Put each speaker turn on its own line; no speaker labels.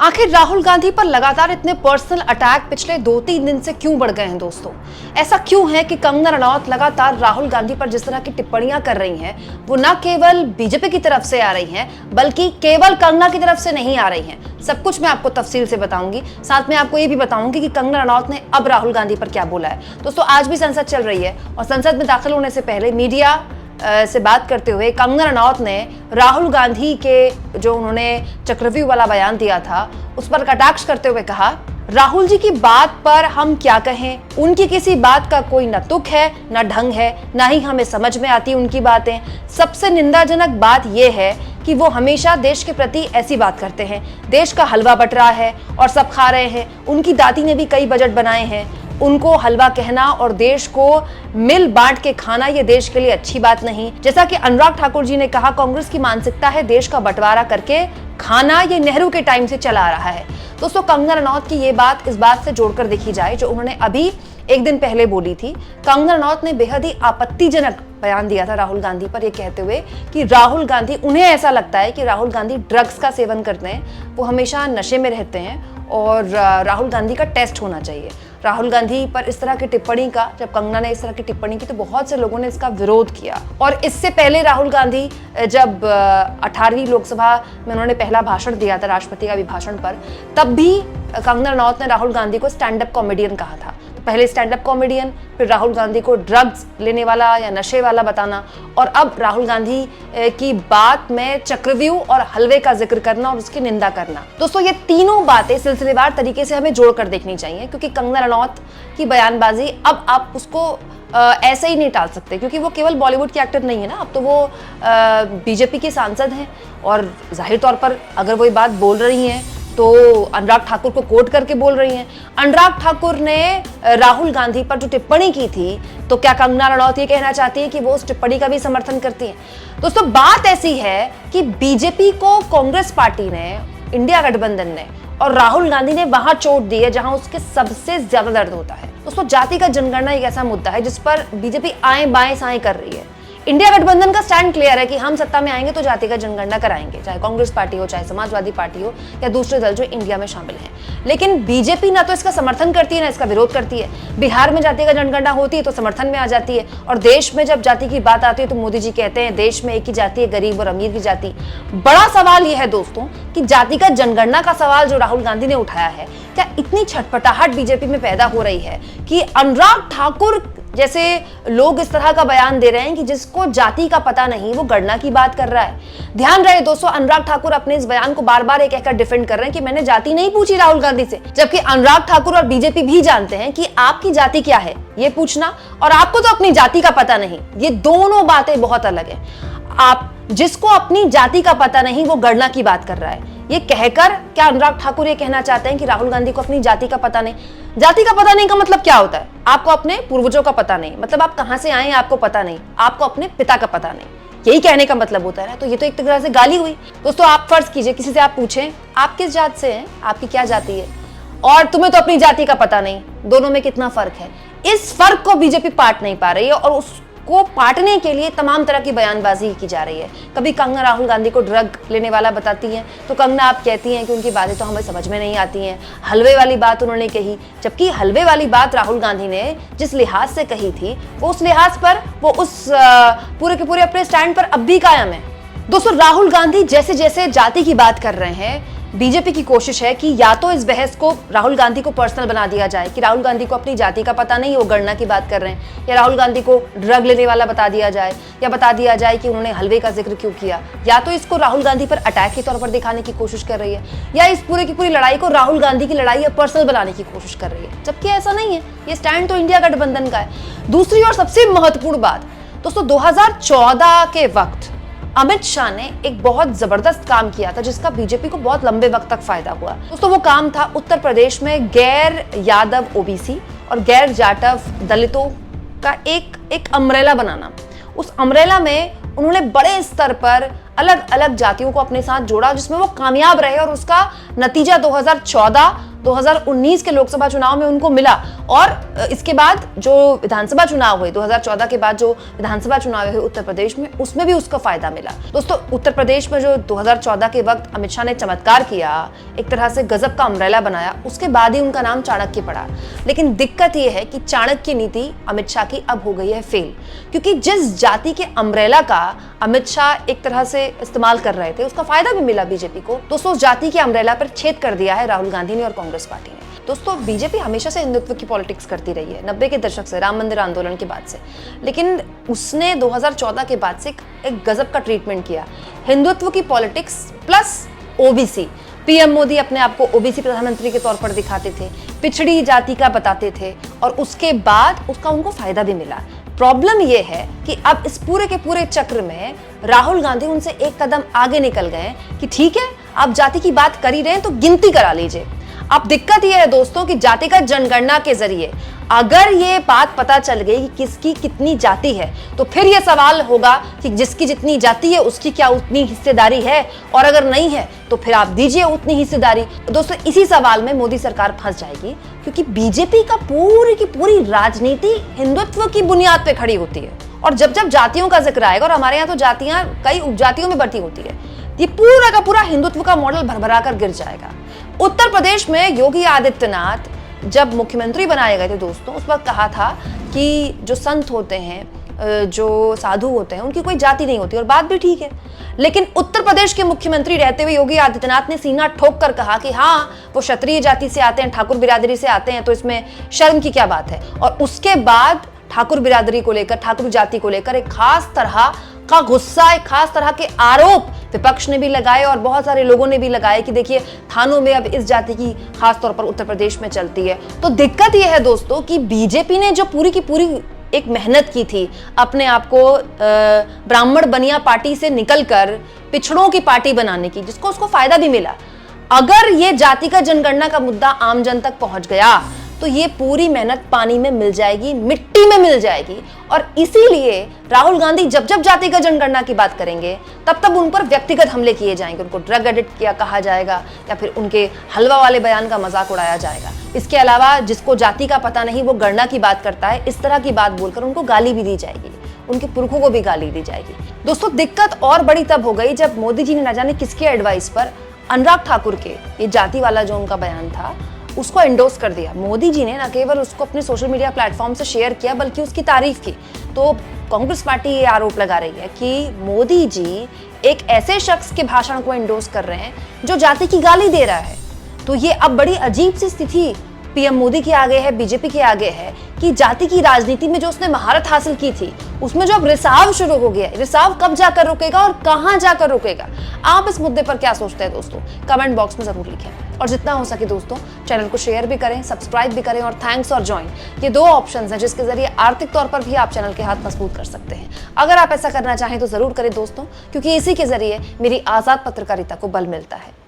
आखिर राहुल गांधी पर लगातार इतने पर्सनल अटैक पिछले 2-3 दिन से क्यों बढ़ गए हैं दोस्तों? ऐसा क्यों है कि कंगना रनौत लगातार राहुल गांधी पर जिस तरह की टिप्पणियां कर रही हैं वो न केवल बीजेपी की तरफ से आ रही हैं बल्कि केवल कंगना की तरफ से नहीं आ रही हैं। सब कुछ मैं आपको तफसील से बताऊंगी, साथ में आपको ये भी बताऊंगी कि कंगना रनौत ने अब राहुल गांधी पर क्या बोला है। दोस्तों, आज भी संसद चल रही है और संसद में दाखिल होने से पहले मीडिया से बात करते हुए कंगना रनौत ने राहुल गांधी के जो उन्होंने चक्रव्यूह वाला बयान दिया था उस पर कटाक्ष करते हुए कहा, राहुल जी की बात पर हम क्या कहें, उनकी किसी बात का कोई न तुक है न ढंग है, ना ही हमें समझ में आती उनकी बातें। सबसे निंदाजनक बात यह है कि वो हमेशा देश के प्रति ऐसी बात करते हैं। देश का हलवा बट रहा है और सब खा रहे हैं। उनकी दादी ने भी कई बजट बनाए हैं। उनको हलवा कहना और देश को मिल बांट के खाना ये देश के लिए अच्छी बात नहीं। जैसा कि अनुराग ठाकुर जी ने कहा, कांग्रेस की मानसिकता है देश का बंटवारा करके खाना, ये नेहरू के टाइम से चला आ रहा है। दोस्तों, कंगना रनौत की ये बात इस बात से जोड़कर देखी जाए जो उन्होंने अभी एक दिन पहले बोली थी। कंगना रनौत ने बेहद ही आपत्तिजनक बयान दिया था राहुल गांधी पर, यह कहते हुए कि राहुल गांधी, उन्हें ऐसा लगता है कि राहुल गांधी ड्रग्स का सेवन करते हैं, वो हमेशा नशे में रहते हैं और राहुल गांधी का टेस्ट होना चाहिए। राहुल गांधी पर इस तरह की टिप्पणी का, जब कंगना ने इस तरह की टिप्पणी की तो बहुत से लोगों ने इसका विरोध किया। और इससे पहले राहुल गांधी जब 18वीं लोकसभा में उन्होंने पहला भाषण दिया था राष्ट्रपति का अभिभाषण पर, तब भी कंगना रनौत ने राहुल गांधी को स्टैंड अप कॉमेडियन कहा था। पहले स्टैंड अप कॉमेडियन, फिर राहुल गांधी को ड्रग्स लेने वाला या नशे वाला बताना, और अब राहुल गांधी की बात में चक्रव्यूह और हलवे का जिक्र करना और उसकी निंदा करना। दोस्तों, ये तीनों बातें सिलसिलेवार तरीके से हमें जोड़कर देखनी चाहिए, क्योंकि कंगना रनौत की बयानबाजी अब आप उसको ऐसे ही नहीं टाल सकते, क्योंकि वो केवल बॉलीवुड की एक्टर नहीं है ना, अब तो वो बीजेपी के सांसद हैं और जाहिर तौर पर अगर वो ये बात बोल रही हैं तो अनुराग ठाकुर को कोट करके बोल रही हैं। अनुराग ठाकुर ने राहुल गांधी पर जो टिप्पणी की थी, तो क्या कंगना रनौत ये कहना चाहती है कि वो उस टिप्पणी का भी समर्थन करती हैं? दोस्तों, बात ऐसी है कि बीजेपी को कांग्रेस पार्टी ने, इंडिया गठबंधन ने और राहुल गांधी ने वहां चोट दी है जहां उसके सबसे ज्यादा दर्द होता है। दोस्तों, जाति का जनगणना एक ऐसा मुद्दा है जिस पर बीजेपी आए बाएं साएं कर रही है। इंडिया गठबंधन का स्टैंड क्लियर है कि हम सत्ता में आएंगे तो जाति का जनगणना कराएंगे, चाहे कांग्रेस पार्टी हो, चाहे समाजवादी पार्टी हो या दूसरे दल जो इंडिया में शामिल हैं। लेकिन बीजेपी ना तो इसका समर्थन करती है ना इसका विरोध करती है। बिहार में जाति का जनगणना होती है तो समर्थन में आ जाती है, और देश में जब जाति की बात आती है तो मोदी जी कहते हैं देश में एक ही जाति है, गरीब और अमीर की जाति। बड़ा सवाल यह है दोस्तों कि जाति का जनगणना का सवाल जो राहुल गांधी ने उठाया है, क्या इतनी छटपटाहट बीजेपी में पैदा हो रही है कि अनुराग ठाकुर जैसे लोग इस तरह का बयान दे रहे हैं कि जिसको जाति का पता नहीं वो गणना की बात कर रहा है। ध्यान रहे दोस्तों, अनुराग ठाकुर अपने इस बयान को बार बार एक कहकर डिफेंड कर रहे हैं कि मैंने जाति नहीं पूछी राहुल गांधी से, जबकि अनुराग ठाकुर और बीजेपी भी जानते हैं कि आपकी जाति क्या है ये पूछना और आपको तो अपनी जाति का पता नहीं, ये दोनों बातें बहुत अलग है। आप जिसको अपनी जाति का पता नहीं वो गणना की बात कर रहा है, ये कहकर क्या अनुराग ठाकुर ये कहना चाहते हैं कि राहुल गांधी को अपनी जाति का पता नहीं? जाति का पता नहीं का मतलब क्या होता है? आपको अपने पूर्वजों का पता नहीं, मतलब आप कहां से आए हैं आपको पता नहीं, आपको अपने पिता का पता नहीं, यही कहने का मतलब होता है ना। तो ये तो एक तरह से गाली हुई। दोस्तों, आप फर्ज कीजिए किसी से आप पूछें आप किस जात से हैं, आपकी क्या जाति है, और तुम्हें तो अपनी जाति का पता नहीं, दोनों में कितना फर्क है। इस फर्क को बीजेपी पाट नहीं पा रही है और उसको पाटने के लिए तमाम तरह की बयानबाजी की जा रही है। कभी कंगना राहुल गांधी को ड्रग लेने वाला बताती हैं तो कंगना आप कहती हैं कि उनकी बातें तो हमें समझ में नहीं आती हैं। हलवे वाली बात उन्होंने कही, जबकि हलवे वाली बात राहुल गांधी ने जिस लिहाज से कही थी वो उस लिहाज पर, वो उस पूरे के पूरे अपने स्टैंड पर अब भी कायम है। दोस्तों, राहुल गांधी जैसे जैसे जाति की बात कर रहे हैं, बीजेपी की कोशिश है कि या तो इस बहस को राहुल गांधी को पर्सनल बना दिया जाए कि राहुल गांधी को अपनी जाति का पता नहीं, वो गणना की बात कर रहे हैं, या राहुल गांधी को ड्रग लेने वाला बता दिया जाए, या बता दिया जाए कि उन्होंने हलवे का जिक्र क्यों किया, या तो इसको राहुल गांधी पर अटैक के तौर पर दिखाने की कोशिश कर रही है, या इस पूरे की पूरी लड़ाई को राहुल गांधी की लड़ाई या पर्सनल बनाने की कोशिश कर रही है, जबकि ऐसा नहीं है। ये स्टैंड तो इंडिया गठबंधन का है। दूसरी और सबसे महत्वपूर्ण बात दोस्तों, 2014 के वक्त अमित शाह ने एक बहुत जबरदस्त काम किया था जिसका बीजेपी को बहुत लंबे वक्त तक फायदा हुआ। दोस्तों, वो काम था उत्तर प्रदेश में गैर यादव ओबीसी और गैर जाटव दलितों का एक अम्ब्रेला बनाना। उस अम्ब्रेला में उन्होंने बड़े स्तर पर अलग अलग जातियों को अपने साथ जोड़ा जिसमें वो कामयाब रहे और उसका नतीजा 2014 2019 के लोकसभा चुनाव में उनको मिला, और इसके बाद जो विधानसभा चुनाव हुए 2014 के बाद जो विधानसभा चुनाव हुए उत्तर प्रदेश में, उसमें भी उसको फायदा मिला। दोस्तों, उत्तर प्रदेश में जो 2014 के वक्त अमित शाह ने चमत्कार किया, एक तरह से गजब का अम्ब्रेला बनाया, उसके बाद ही उनका नाम चाणक्य पड़ा। लेकिन दिक्कत यह है कि चाणक्य नीति अमित शाह की अब हो गई है फेल, क्योंकि जिस जाति के अम्ब्रेला का अमित शाह एक तरह से इस्तेमाल कर रहे थे, उसका फायदा भी मिला बीजेपी को। दोस्तों, उस जाति के अम्ब्रेला पर छेद कर दिया है राहुल गांधी ने और कांग्रेस पार्टी ने। दोस्तों, बीजेपी हमेशा से हिंदुत्व की पॉलिटिक्स करती रही है, 90 के दशक से, राम मंदिर आंदोलन के बाद से। लेकिन उसने 2014 के बाद से एक गजब का ट्रीटमेंट किया, हिंदुत्व की politics plus OBC. PM Modi अपने आप को ओबीसी प्रधानमंत्री के तौर पर दिखाते थे, पिछड़ी जाति का बताते थे, और उसके बाद उसका उनको फायदा भी मिला। प्रॉब्लम यह है कि अब इस पूरे के पूरे चक्र में राहुल गांधी उनसे एक कदम आगे निकल गए कि ठीक है, आप जाति की बात कर ही रहे हैं तो गिनती करा लीजिए। अब दिक्कत यह है दोस्तों कि जातिगत जनगणना के जरिए अगर ये बात पता चल गई कि किसकी कितनी जाति है, तो फिर यह सवाल होगा कि जिसकी जितनी जाति है उसकी क्या उतनी हिस्सेदारी है, और अगर नहीं है तो फिर आप दीजिए उतनी हिस्सेदारी। दोस्तों, इसी सवाल में मोदी सरकार फंस जाएगी, क्योंकि बीजेपी का पूरी की पूरी राजनीति हिंदुत्व की बुनियाद पे खड़ी होती है। और जब जब जातियों का जिक्र आएगा, और हमारे यहाँ तो जातियां कई उपजातियों में बंटी होती है, ये पूरा का पूरा हिंदुत्व का मॉडल भरभरा कर गिर जाएगा। उत्तर प्रदेश में योगी आदित्यनाथ जब मुख्यमंत्री बनाए गए थे दोस्तों, उस वक्त कहा था कि जो संत होते हैं, जो साधु होते हैं, उनकी कोई जाति नहीं होती, और बात भी ठीक है। लेकिन उत्तर प्रदेश के मुख्यमंत्री रहते हुए योगी आदित्यनाथ ने सीना ठोक कर कहा कि हाँ, वो क्षत्रिय जाति से आते हैं, ठाकुर बिरादरी से आते हैं, तो इसमें शर्म की क्या बात है। और उसके बाद ठाकुर बिरादरी को लेकर, ठाकुर जाति को लेकर एक खास तरह का गुस्सा, एक खास तरह के आरोप विपक्ष ने भी लगाए और बहुत सारे लोगों ने भी लगाए कि देखिए, थानों में अब इस जाति की खास तौर पर उत्तर प्रदेश में चलती है। तो दिक्कत यह है दोस्तों कि बीजेपी ने जो पूरी की पूरी एक मेहनत की थी अपने आप को ब्राह्मण बनिया पार्टी से निकलकर पिछड़ों की पार्टी बनाने की, जिसको उसको फायदा भी मिला, अगर ये जातिगत जनगणना का मुद्दा आम जन तक पहुंच गया तो ये पूरी मेहनत पानी में मिल जाएगी, मिट्टी में मिल जाएगी। और इसीलिए राहुल गांधी जब जब जातिगत जनगणना की बात करेंगे, तब तब उन पर व्यक्तिगत हमले किए जाएंगे, उनको ड्रग एडिक्ट किया कहा जाएगा, या फिर उनके हलवा वाले बयान का मजाक उड़ाया जाएगा। इसके अलावा जिसको जाति का पता नहीं वो गणना की बात करता है, इस तरह की बात बोलकर उनको गाली भी दी जाएगी, उनके पुरखों को भी गाली दी जाएगी। दोस्तों, दिक्कत और बड़ी तब हो गई जब मोदी जी ने न जाने किसके एडवाइस पर अनुराग ठाकुर के ये जाति वाला जो उनका बयान था उसको एंडोर्स कर दिया। मोदी जी ने न केवल उसको अपने सोशल मीडिया प्लेटफॉर्म से शेयर किया, बल्कि उसकी तारीफ की। तो कांग्रेस पार्टी ये आरोप लगा रही है कि मोदी जी एक ऐसे शख्स के भाषण को एंडोर्स कर रहे हैं जो जाति की गाली दे रहा है। तो ये अब बड़ी अजीब सी स्थिति पीएम मोदी के आगे है, बीजेपी के आगे है, कि जाति की राजनीति में जो उसने महारत हासिल की थी, उसमें जो अब रिसाव शुरू हो गया है, रिसाव कब जाकर रुकेगा और कहां जाकर रुकेगा? आप इस मुद्दे पर क्या सोचते हैं दोस्तों? कमेंट बॉक्स में जरूर लिखें, और जितना हो सके दोस्तों चैनल को शेयर भी करें, सब्सक्राइब भी करें, और थैंक्स और ज्वाइन, ये दो ऑप्शंस हैं जिसके जरिए आर्थिक तौर पर भी आप चैनल के हाथ मजबूत कर सकते हैं। अगर आप ऐसा करना चाहें तो जरूर करें दोस्तों, क्योंकि इसी के जरिए मेरी आजाद पत्रकारिता को बल मिलता है।